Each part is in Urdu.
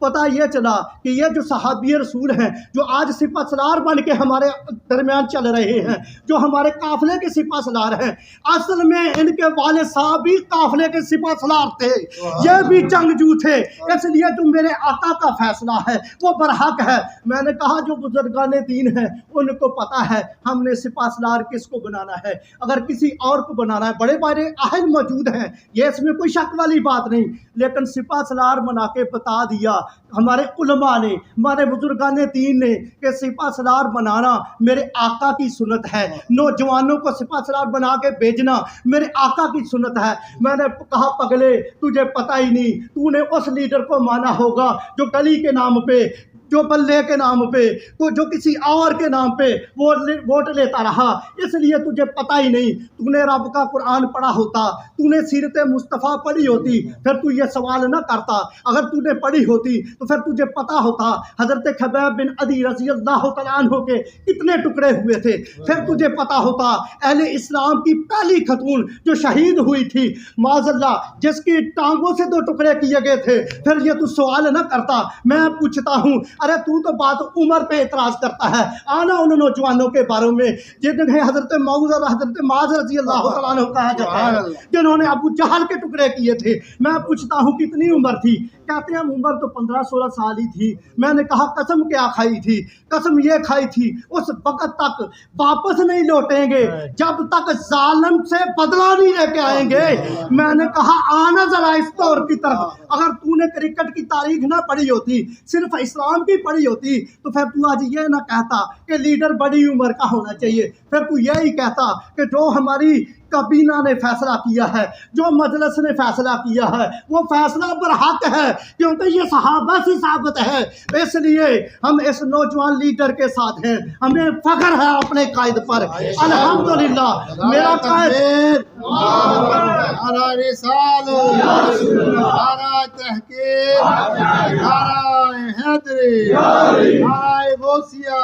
پتہ یہ چلا کہ یہ جو صحابی رسول ہیں جو آج سپہ سالار بن کے ہمارے درمیان چل رہے ہیں، جو ہمارے قافلے کے سپہ سالار ہیں، اصل میں ان کے والد صاحب بھی قافلے کے سپہ سالار تھے، یہ بھی جنگجو تھے، اس لیے جو میرے آقا کا فیصلہ ہے وہ برحق ہے۔ میں نے کہا جو بزرگان دین ہیں ان کو پتہ ہے ہم نے سپہ سالار کس کو بنانا ہے، اگر کسی اور کو بنانا ہے، بڑے بڑے اہل موجود ہیں، یہ اس میں کوئی شک والی بات نہیں، لیکن سپہ سالار بنا کے بتا دیا ہمارے علماء نے، ہمارے بزرگان دین نے کہ سپہ سالار بنانا میرے آقا کی سنت ہے، نوجوانوں کو سپہ سالار بنا کے بھیجنا میرے آقا کی سنت ہے۔ میں نے کہا پگلے تجھے پتہ ہی نہیں، تو نے اس لیڈر کو مانا ہوگا جو گلی کے نام پہ، جو بلے کے نام پہ، تو جو کسی اور کے نام پہ ووٹ لیتا رہا، اس لیے تجھے پتہ ہی نہیں۔ تو نے رب کا قرآن پڑھا ہوتا، تو نے سیرت مصطفیٰ پڑھی ہوتی، پھر تو یہ سوال نہ کرتا۔ اگر تو نے پڑھی ہوتی تو پھر تجھے پتہ ہوتا حضرت خبیب بن عدی رضی اللہ تعالیٰ عنہ کے کتنے ٹکڑے ہوئے تھے، پھر تجھے پتہ ہوتا اہل اسلام کی پہلی خاتون جو شہید ہوئی تھی معاذ اللہ، جس کی ٹانگوں سے 2 ٹکڑے کیے گئے تھے، پھر یہ تو سوال نہ کرتا۔ میں پوچھتا ہوں ارے تو بات عمر پہ اعتراض کرتا ہے، آنا ان نوجوانوں کے بارے میں جنہیں حضرت معاذ اور حضرت معاذ رضی اللہ تعالیٰ عنہ کہا جاتا ہے، جنہوں نے ابو جہل کے ٹکڑے کیے تھے۔ میں پوچھتا ہوں کتنی عمر تھی؟ کہتے ہیں عمر تو 15-16 سال ہی تھی۔ میں نے کہا قسم کیا کھائی تھی؟ قسم یہ کھائی تھی اس وقت تک واپس نہیں لوٹیں گے جب تک ظالم سے بدلہ نہیں لے کے آئیں گے۔ میں نے کہا آنا ذرا اس دور کی طرف، اگر تو نے کرکٹ کی تاریخ نہ پڑھی ہوتی، صرف اسلام کی پڑھی ہوتی، تو پھر تو آج یہ نہ کہتا کہ لیڈر بڑی عمر کا ہونا چاہیے، پھر تو یہی کہتا کہ جو ہماری کابینہ نے فیصلہ کیا ہے، جو مجلس نے فیصلہ کیا ہے، وہ فیصلہ برحق ہے، کیونکہ یہ صحابہ سے ثابت ہے۔ اس لیے ہم اس نوجوان لیڈر کے ساتھ ہیں، ہمیں فخر ہے اپنے قائد پر۔ الحمدللہ میرا قائد نعرہ رسالت، نعرہ تحقیق، نعرہ حیدری، نعرہ غوثیہ،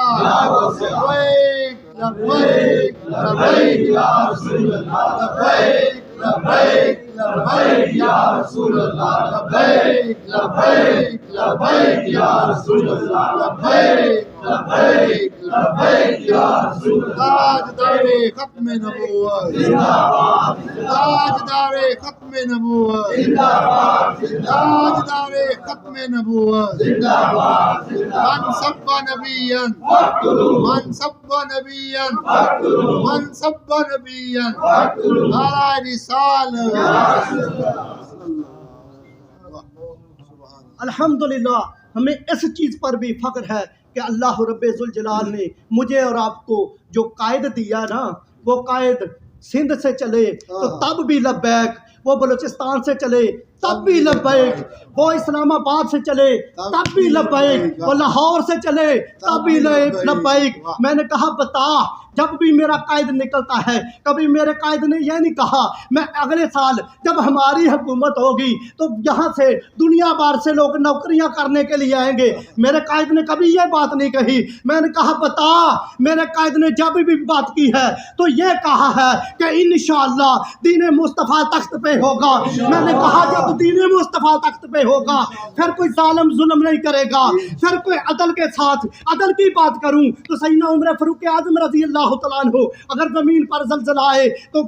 لبیک لبیک لبیک یا رسول اللہ، لبیک لبیک لبیک یا رسول اللہ، لبیک لبیک لبیک یا رسول اللہ، لبیک لبیک لبیک یا رسول اللہ۔ تاجدار ختم نبوت زندہ باد، تاجدار ختم نبوت زندہ باد، تاجدار ختم نبوت زندہ باد۔ من سب نبیا من سب نبیا من سب نبیا نعرہ رسالت۔ الحمدللہ ہمیں اس چیز پر بھی فخر ہے کہ اللہ رب ذوالجلال نے مجھے اور آپ کو جو قائد دیا نا، وہ قائد سندھ سے چلے تو تب بھی لبیک، وہ بلوچستان سے چلے تب بھی لبیک، وہ اسلام آباد سے چلے تب بھی لبیک، وہ لاہور سے چلے تب بھی لبیک۔ میں نے کہا بتا، جب بھی میرا قائد نکلتا ہے، کبھی میرے قائد نے یہ نہیں کہا میں اگلے سال جب ہماری حکومت ہوگی تو یہاں سے دنیا بھر سے لوگ نوکریاں کرنے کے لیے آئیں گے، میرے قائد نے کبھی یہ بات نہیں کہی۔ میں نے کہا بتا، میرے قائد نے جب بھی بات کی ہے تو یہ کہا ہے کہ انشاءاللہ دین مصطفیٰ تخت پہ ہوگا۔ میں نے کہا جب دین مصطفیٰ تخت پہ ہوگا پھر کوئی ظالم ظلم نہیں کرے گا، پھر کوئی عدل کے ساتھ عدل کی بات کروں تو سیدنا عمر فاروق اعظم رضی اللہ تعالیٰ عنہ اگر زمین پر زلزلہ آئے تو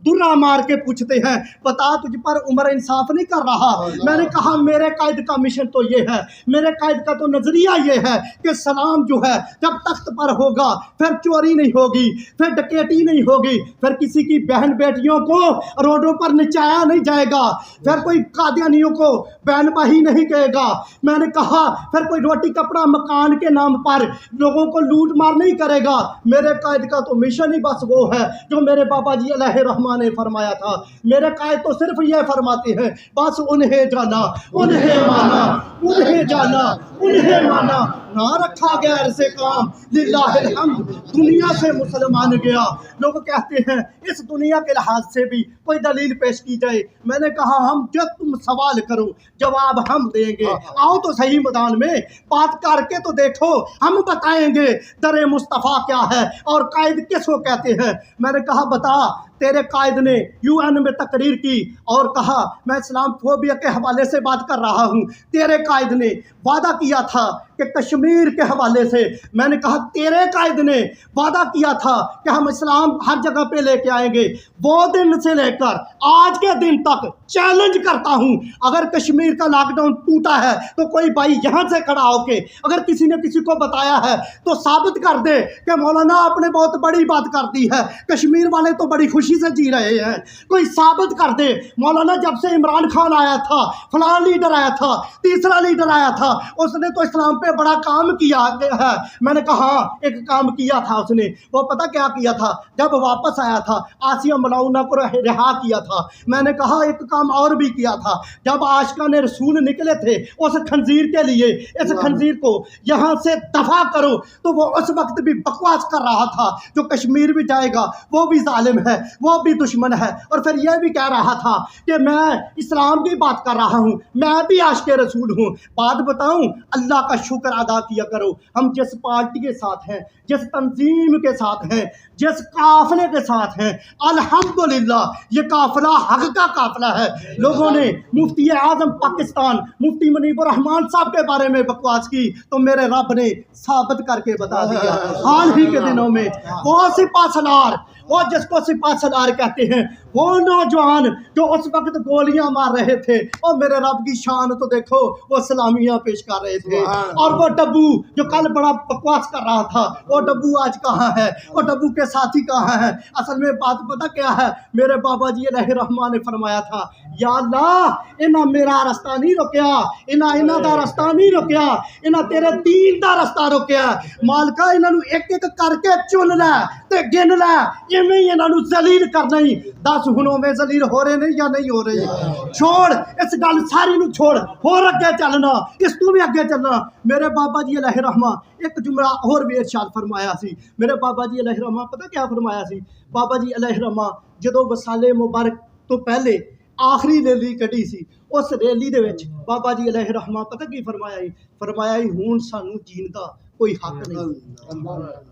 درہ مار کے پوچھتے ہیں بتا تجھ پر عمر انصاف نہیں کر رہا۔ میں نے کہا میرے قائد کا مشن تو یہ ہے، میرے قائد کا تو نظریہ یہ ہے کہ سلام جو ہے جب تخت پر ہوگا پھر چوری نہیں ہوگی، پھر ڈکیٹی نہیں ہوگی، پھر کسی کی بہن بیٹیوں کو روڈوں پر نچایا نہیں جائے گا، پھر کوئی قادیانیوں کو بہن بھائی نہیں کہے گا۔ میں نے کہا پھر کوئی روٹی کپڑا مکان کے نام پر لوگوں کو لوٹ مار نہیں کرے گا۔ میرے قائد کا تو مشن ہی بس وہ ہے جو میرے بابا جی علیہ رحمٰن نے فرمایا تھا۔ میرے قائد تو صرف یہ فرماتے ہیں بس انہیں جانا، انہیں مانا، انہیں جانا، انہیں مانا، نہ رکھا غیر سے کام، للہ الحمد دنیا سے مسلمان گیا۔ لوگ کہتے ہیں اس دنیا کے لحاظ سے بھی کوئی دلیل پیش کی جائے۔ میں نے کہا ہم جب تم سوال کرو جواب ہم دیں گے، آؤ تو صحیح میدان میں بات کر کے تو دیکھو، ہم بتائیں گے در مصطفیٰ کیا ہے اور قائد کس کو کہتے ہیں۔ میں نے کہا بتا تیرے قائد نے UN میں تقریر کی اور کہا میں اسلام فوبیا کے حوالے سے بات کر رہا ہوں، تیرے قائد نے وعدہ کیا تھا کہ کشمیر کے حوالے سے، میں نے کہا تیرے قائد نے وعدہ کیا تھا کہ ہم اسلام ہر جگہ پہ لے کے آئیں گے، وہ دن سے لے کر آج کے دن تک چیلنج کرتا ہوں، اگر کشمیر کا لاک ڈاؤن ٹوٹا ہے تو کوئی بھائی یہاں سے کھڑا ہو کے اگر کسی نے کسی کو بتایا ہے تو ثابت کر دے کہ مولانا آپ نے بہت بڑی بات کر دی ہے، کشمیر والے تو بڑی خوشی سے جی رہے ہیں، کوئی ثابت کر دے مولانا جب سے عمران خان آیا تھا، فلاں لیڈر آیا تھا، تیسرا لیڈر آیا تھا، اس نے تو اسلام پہ بڑا کام کیا ہے۔ میں نے کہا ہاں ایک کام کیا تھا اس نے، وہ پتہ کیا کیا تھا؟ جب واپس آیا تھا آسیہ ملاؤنہ کو رہا کیا تھا، میں نے کہا ایک کام اور بھی کیا تھا، جب عاشقان رسول نکلے تھے اس خنزیر کے لیے، اس خنزیر کو یہاں سے دفع کرو، تو وہ اس وقت بھی بکواس کر رہا تھا، جو کشمیر بھی جائے گا وہ بھی ظالم ہے، وہ بھی دشمن ہے، اور پھر یہ بھی کہہ رہا تھا کہ میں اسلام کی بات کر رہا ہوں، میں بھی عاشق رسول ہوں۔ بات بتاؤں، اللہ کا شکر ادا کیا کرو، ہم جس پارٹی کے ساتھ ہیں، جس تنظیم کے ساتھ ہیں، جس قافلے کے ساتھ ہیں، الحمدللہ یہ قافلہ حق کا قافلہ ہے۔ لوگوں نے مفتی اعظم پاکستان مفتی منیب الرحمان صاحب کے بارے میں بکواس کی تو میرے رب نے ثابت کر کے بتا دیا۔ حال ہی کے دنوں میں وہ سپاہ سالار، وہ جس کو سپاہ سالار کہتے ہیں، وہ نوجوان جو اس وقت گولیاں مار رہے تھے، اور میرے رب کی شان تو دیکھو، وہ سلامیاں پیش کر رہے تھے، اور وہ ڈبو جو کل بڑا بکواس کر رہا تھا، وہ ڈبو آج کہاں ہے؟ وہ ڈبو کے ساتھی کہاں ہیں؟ اصل میں بات پتہ کیا ہے؟ میرے بابا جی علیہ رحمٰن نے فرمایا تھا، یا اللہ انہاں میرا رستہ نہیں رکیا، انہاں دا رستہ نہیں رکیا، انہاں تیرے دین دا رستہ رکیا، مالکا انہاں نو ایک ایک کر کے چن لے تے گن لے، ایویں ہی انہاں نو ذلیل کرنا ہی۔ 10 ہنوں میں ذلیل ہو رہے نہیں یا نہیں ہو رہے؟ چھوڑ اس گل ساری نو، چھوڑ اور اگے چلنا، اس تو بھی اگے چلنا۔ میرے بابا جی علیہ رحمٰ ایک جملہ اور بھی ارشاد فرمایا سی، میرے بابا جی علیہ رحمٰ پتہ کیا فرمایا سی؟ بابا جی علیہ رحمٰ جدوں وصال مبارک تو پہلے آخری ریلی کٹی سی، اس ریلی دے وچ بابا جی علیہ رحمٰ پتہ کی فرمایا ہی؟ فرمایا ہی ہون سانو جین دا کوئی حق نہیں،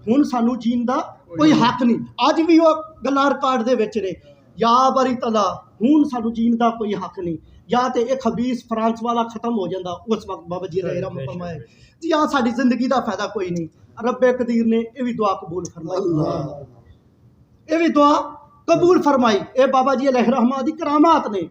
ہون سانو جین دا کوئی حق نہیں۔ اج بھی وہ گلاں ریکارڈ دے وچ نے، یا باری تعالیٰ ہون سانو جین دا کوئی حق نہیں، یا تے ایک خبیث فرانس والا ختم ہو جاندا، اس وقت بابا جی علیہ رحمٰ فرمایا جی ہاں ساری زندگی دا فائدہ کوئی نہیں۔ رب قدیر نے یہ بھی دعا قبول فرمائی، یہ بھی دعا قبول فرمائی، اے بابا جی علیہ رحمٰ دی کرامات نے،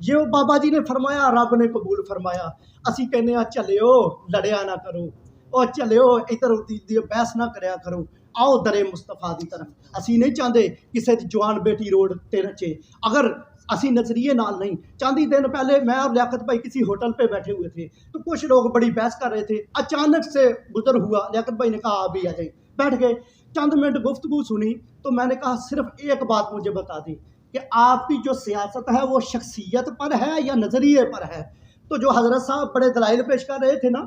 یہ بابا جی نے فرمایا رب نے قبول فرمایا۔ اسی کہنے چلیو لڑیا نہ کرو، اور چلیو ادھر ادھر بحث نہ کریا کرو، آؤ درے مصطفیٰ دی طرف۔ اسی نہیں چاہتے کسی دی جوان بیٹی روڈ تے نچے، اگر اسی نظریے نال نہیں چاندی۔ دن پہلے میں اور لیاقت بھائی کسی ہوٹل پہ بیٹھے ہوئے تھے تو کچھ لوگ بڑی بحث کر رہے تھے، اچانک سے گزر ہوا، لیاقت بھائی نے کہا آپ بھی آ جائیں، بیٹھ گئے، چند منٹ گفتگو سنی تو میں نے کہا صرف ایک بات مجھے بتا دیں کہ آپ کی جو سیاست ہے وہ شخصیت پر ہے یا نظریے پر ہے؟ تو جو حضرت صاحب بڑے دلائل پیش کر رہے تھے نا،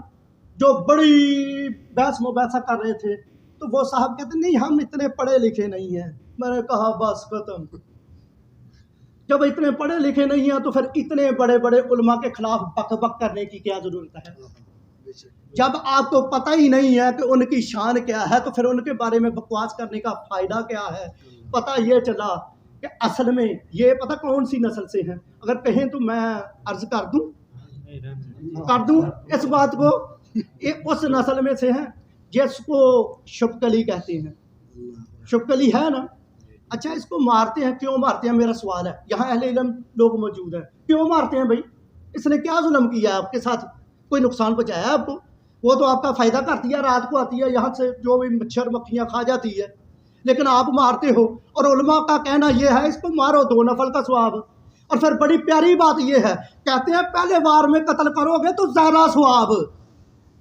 جو بڑی بحث مباحثہ کر رہے تھے، تو وہ صاحب کہتے نہیں ہم اتنے پڑھے لکھے نہیں ہیں۔ میں نے کہا بس ختم، جب اتنے پڑھے لکھے نہیں ہیں تو پھر اتنے بڑے بڑے علماء کے خلاف بک بک کرنے کی کیا ضرورت ہے؟ جب آپ کو پتہ ہی نہیں ہے کہ ان کی شان کیا ہے تو پھر ان کے بارے میں بکواس کرنے کا فائدہ کیا ہے؟ پتہ یہ چلا کہ اصل میں یہ پتہ کون سی نسل سے ہیں، اگر کہیں تو میں عرض کر دوں اس بات کو، یہ اس نسل میں سے ہیں جس کو شپکلی کہتے ہیں۔ شپکلی ہے نا؟ اچھا اس کو مارتے ہیں، کیوں مارتے ہیں میرا سوال ہے، یہاں اہل علم لوگ موجود ہیں، کیوں مارتے ہیں بھائی؟ اس نے کیا ظلم کیا ہے آپ کے ساتھ؟ کوئی نقصان پہنچایا ہے آپ کو؟ وہ تو آپ کا فائدہ کرتی ہے، رات کو آتی ہے یہاں سے جو بھی مچھر مکھیاں کھا جاتی ہے، لیکن آپ مارتے ہو، اور علماء کا کہنا یہ ہے اس کو مارو 2 نفل کا ثواب۔ اور پھر بڑی پیاری بات یہ ہے، کہتے ہیں پہلے وار میں قتل کرو گے تو زیادہ ثواب۔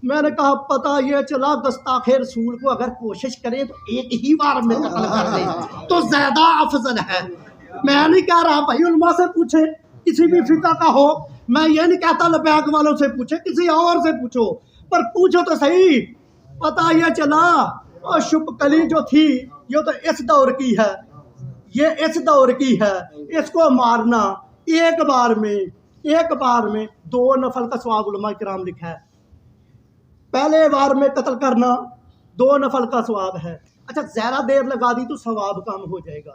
میں نے کہا پتہ یہ چلا گستاخ رسول کو اگر کوشش کریں تو ایک ہی بار میں قتل کر دیں تو زیادہ افضل ہے۔ میں نہیں کہہ رہا بھائی علماء سے پوچھے، کسی بھی فقہ کا ہو، میں یہ نہیں کہتا لبیک والوں سے پوچھے، کسی اور سے پوچھو، پر پوچھو تو صحیح۔ پتہ یہ چلا اور شپکلی جو تھی یہ تو اس دور کی ہے، یہ اس دور کی ہے، اس کو مارنا ایک بار میں 2 نفل کا ثواب علماء کرام لکھا ہے۔ پہلے وار میں قتل کرنا 2 نفل کا ثواب ہے۔ اچھا زیادہ دیر لگا دی تو ثواب کم ہو جائے گا،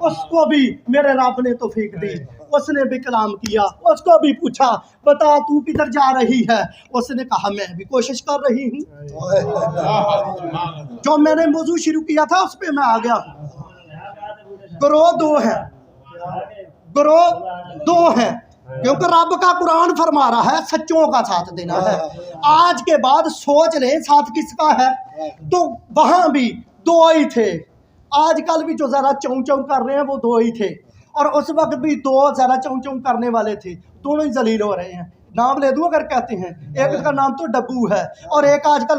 اس کو بھی میرے رب نے توفیق دی، اس نے بھی کلام کیا، اس کو بھی پوچھا بتا تو کدھر جا رہی ہے، اس نے کہا میں بھی کوشش کر رہی ہوں، جو میں نے موضوع شروع کیا تھا اس پہ میں آ گیا ہوں۔ گروہ دو ہیں کیونکہ رب کا قرآن فرما رہا ہے سچوں کا ساتھ دینا ہے۔ آج کے بعد سوچ لیں ساتھ کس کا ہے، تو وہاں بھی دو ہی تھے، آج کل بھی جو ذرا چون چون کر رہے ہیں وہ دو ہی تھے، اور اس وقت بھی دو ذرا چون چون کرنے والے تھے، دونوں ہی ذلیل ہو رہے ہیں۔ نام لے دوں اگر کہتے ہیں، ایک کا نام تو ڈبو ہے اور ایک آج کل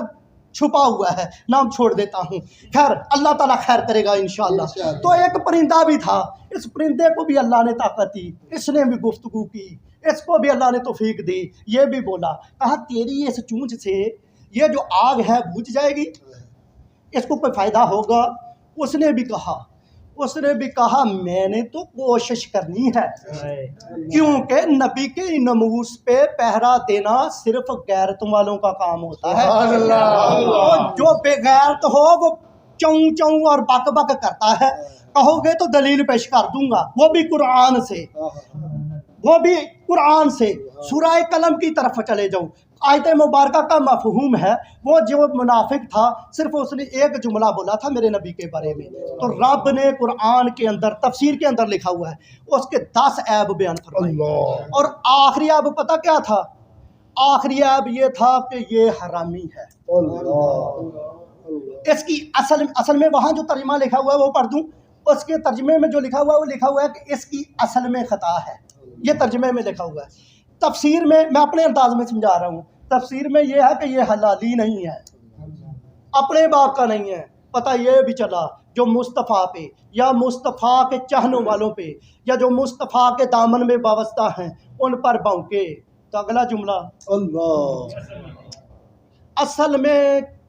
چھپا ہوا ہے، نام چھوڑ دیتا ہوں، خیر اللہ تعالیٰ خیر کرے گا انشاءاللہ۔ تو ایک پرندہ بھی تھا، اس پرندے کو بھی اللہ نے طاقت دی، اس نے بھی گفتگو کی، اس کو بھی اللہ نے توفیق دی، یہ بھی بولا، کہا تیری اس چونچ سے یہ جو آگ ہے بجھ جائے گی، اس کو کوئی فائدہ ہوگا؟ اس نے بھی کہا میں نے تو کوشش کرنی ہے، کیونکہ نبی کے ناموس پہ پہرا دینا صرف غیرت والوں کا کام ہوتا ہے، اور جو بے غیرت ہو وہ چوں چوں اور بک بک کرتا ہے، کہو گے تو دلیل پیش کر دوں گا، وہ بھی قرآن سے۔ سورہ قلم کی طرف چلے جاؤ، آیت مبارکہ کا مفہوم ہے، وہ جو منافق تھا صرف اس نے ایک جملہ بولا تھا میرے نبی کے بارے میں، تو رب نے قرآن کے اندر تفسیر کے اندر لکھا ہوا ہے اس کے 10 عیب بیان فرمائے، اور آخری عیب پتہ کیا تھا؟ آخری عیب یہ تھا کہ یہ حرامی ہے۔ اس کی اصل میں وہاں جو ترجمہ لکھا ہوا ہے وہ پڑھ دوں، اس کے ترجمے میں جو لکھا ہوا ہے وہ لکھا ہوا ہے کہ اس کی اصل میں خطا ہے، یہ ترجمے میں لکھا ہوا ہے۔ تفسیر میں اپنے انداز میں سمجھا رہا ہوں، تفسیر میں یہ ہے کہ یہ حلالی نہیں ہے، اپنے باپ کا نہیں ہے۔ پتہ یہ بھی چلا جو مصطفیٰ پہ یا مصطفیٰ کے چاہنے والوں پہ یا جو مصطفیٰ کے دامن میں وابستہ ہیں ان پر بھونکے، تو اگلا جملہ اصل میں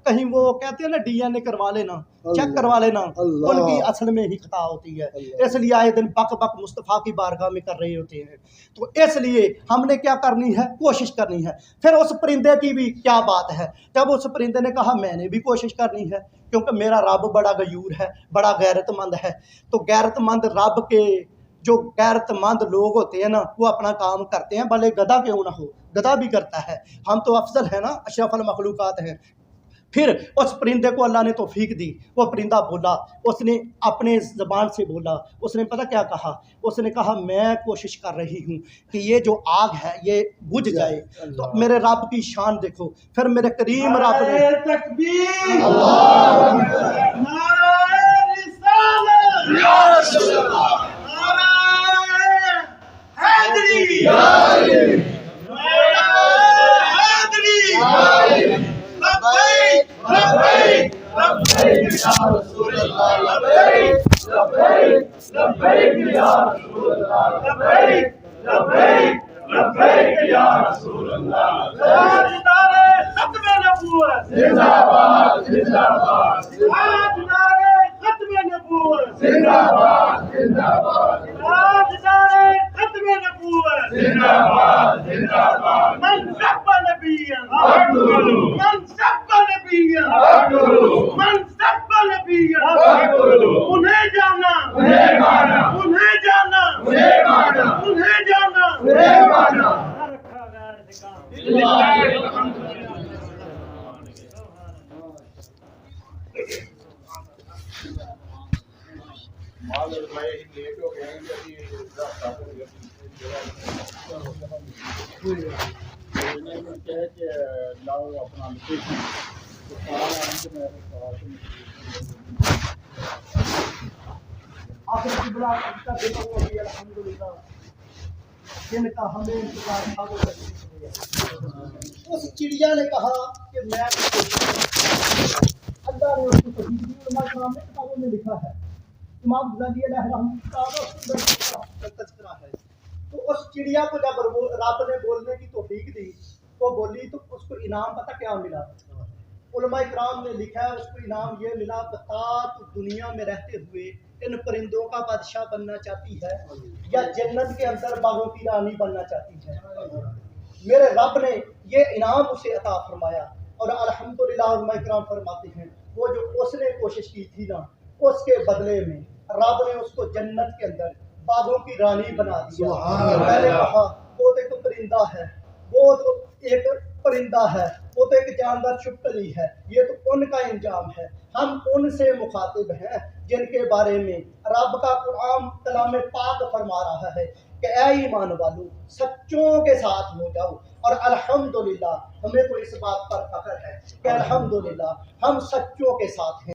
کہیں وہ کہتے ہیں نا ڈی این اے کروا لینا، چیک کروا لینا، ان کی اصل میں ہی خطا ہوتی ہے، اس لیے آئے دن بک بک مصطفیٰ کی بارگاہ میں کر رہے ہوتے ہیں۔ تو اس لیے ہم نے کیا کرنی ہے؟ کوشش کرنی ہے۔ پھر اس پرندے کی بھی کیا بات ہے، جب اس پرندے نے کہا میں نے بھی کوشش کرنی ہے کیونکہ میرا رب بڑا غیور ہے، بڑا غیرت مند ہے، تو غیرت مند رب کے جو غیرت مند لوگ ہوتے ہیں نا وہ اپنا کام کرتے ہیں، بھلے گدھا کیوں نہ ہو، گدھا بھی کرتا ہے، ہم تو افضل ہیں نا، اشرف المخلوقات ہیں۔ پھر اس پرندے کو اللہ نے توفیق دی، وہ پرندہ بولا، اس نے اپنے زبان سے بولا، اس نے پتہ کیا کہا؟ اس نے کہا میں کوشش کر رہی ہوں کہ یہ جو آگ ہے یہ بجھ جائے۔ تو میرے رب کی شان دیکھو، پھر میرے کریم رب نے تکبیر، نعرہ رسالت، نعرہ حیدری، لبیک لبیک لبیک یا رسول اللہ، لبیک لبیک لبیک یا رسول اللہ، لبیک لبیک لبیک یا رسول اللہ۔ تاجدار ختم نبوت زندہ باد، زندہ باد، تاجدار ختم نبوت زندہ باد، زندہ باد، تاجدار ختم نبوت زندہ باد، زندہ باد۔ من سب نبیا من سب نبیا من سب نبیا، انہیں جانا انہیں مانا، انہیں جانا انہیں مانا، انہیں جانا انہیں مانا۔ الحمدللہ جن کا ہمیں انتظار تھا وہ اس چڑیا نے کہا کہ میں اللہ نے اس کو توفیق دی، علماء کرام نے کتابوں میں لکھا ہے، امام غزالی علیہ رحمۃ اللہ کا تذکرہ ہے۔ تو اس چڑیا کو جب رب نے بولنے کی توفیق دی وہ بولی تو اس کو انعام پتہ کیا ملا؟ علماء کرام نے لکھا ہے اس کو انعام یہ ملا، بتا تو دنیا میں رہتے ہوئے ان پرندوں کا بادشاہ بننا چاہتی ہے یا جنت کے اندر باغوں کی رانی بننا چاہتی ہے؟ میرے رب نے یہ انعام اسے عطا فرمایا، اور الحمدللہ علماء کرام فرماتے ہیں وہ جو اس نے کوشش کی تھی نا اس کے بدلے میں رب نے اس کو جنت کے اندر باغوں کی رانی بنا دیا. سبحان اللہ. میں نے کہا وہ تو ایک پرندہ ہے، وہ تو ایک پرندہ ہے، وہ تو ایک جاندار چھپکلی ہے، یہ تو ان کا انجام ہے. ہم ان سے مخاطب ہیں جن کے بارے میں رب کا قرآن کلام پاک فرما رہا ہے کہ اے ایمان والو سچوں کے ساتھ ہو جاؤ. اور الحمدللہ ہمیں تو اس بات پر فخر ہے کہ الحمدللہ ہم سچوں کے ساتھ ہیں.